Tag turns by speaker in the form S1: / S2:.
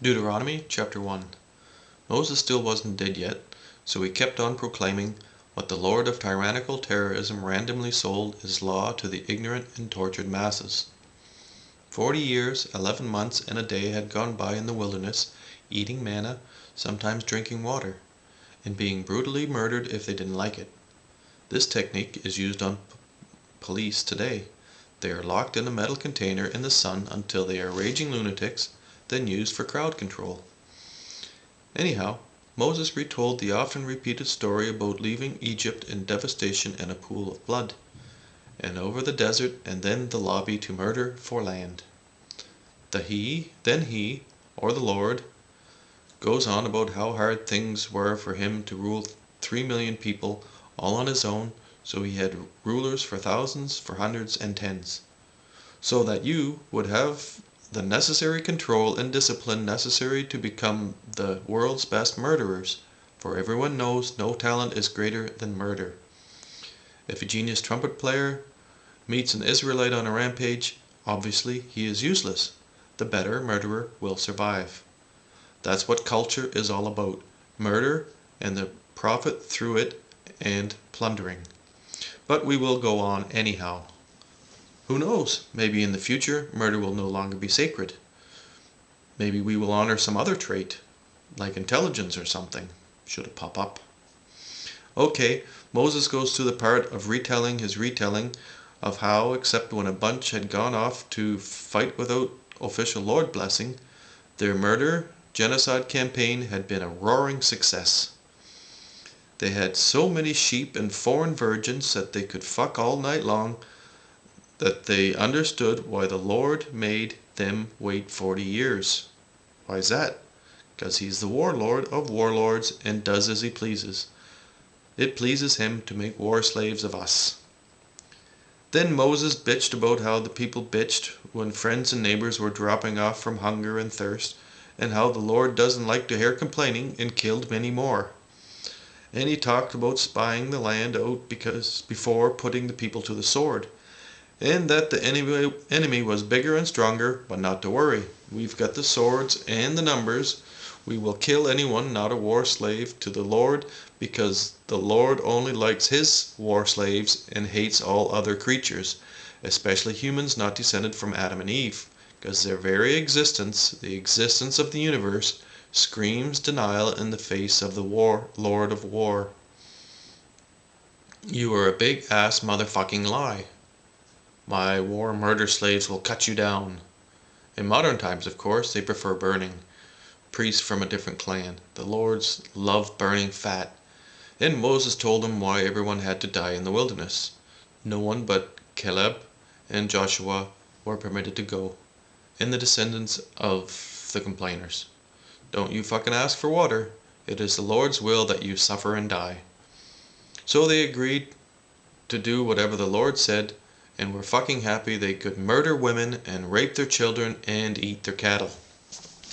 S1: Deuteronomy chapter 1. Moses still wasn't dead yet, so he kept on proclaiming what the Lord of tyrannical terrorism randomly sold as law to the ignorant and tortured masses. 40 years, 11 months, and a day had gone by in the wilderness, eating manna, sometimes drinking water, and being brutally murdered if they didn't like it. This technique is used on police today. They are locked in a metal container in the sun until they are raging lunatics, then used for crowd control. Anyhow, Moses retold the often repeated story about leaving Egypt in devastation and a pool of blood, and over the desert and then the lobby to murder for land. Then he, or the Lord, goes on about how hard things were for him to rule 3 million people all on his own, so he had rulers for thousands, for hundreds and tens, so that you would have the necessary control and discipline necessary to become the world's best murderers, for everyone knows no talent is greater than murder. If a genius trumpet player meets an Israelite on a rampage, obviously he is useless. The better murderer will survive. That's what culture is all about. Murder and the profit through it and plundering. But we will go on anyhow. Who knows? Maybe in the future murder will no longer be sacred. Maybe we will honor some other trait, like intelligence or something, should it pop up. Okay, Moses goes to the part of retelling his retelling of how, except when a bunch had gone off to fight without official Lord blessing, their murder genocide campaign had been a roaring success. They had so many sheep and foreign virgins that they could fuck all night long, that they understood why the Lord made them wait 40 years. Why is that? Because he's the warlord of warlords and does as he pleases. It pleases him to make war slaves of us. Then Moses bitched about how the people bitched when friends and neighbors were dropping off from hunger and thirst, and how the Lord doesn't like to hear complaining, and killed many more. And he talked about spying the land out before putting the people to the sword, and that the enemy was bigger and stronger, but not to worry. We've got the swords and the numbers. We will kill anyone not a war slave to the Lord, because the Lord only likes his war slaves and hates all other creatures, especially humans not descended from Adam and Eve, because their very existence, the existence of the universe, screams denial in the face of the Lord of War. You are a big ass motherfucking lie. My war murder slaves will cut you down. In modern times, of course, they prefer burning. Priests from a different clan. The lords love burning fat. And Moses told them why everyone had to die in the wilderness. No one but Caleb and Joshua were permitted to go, and the descendants of the complainers. Don't you fucking ask for water. It is the Lord's will that you suffer and die. So they agreed to do whatever the Lord said, and were fucking happy they could murder women and rape their children and eat their cattle.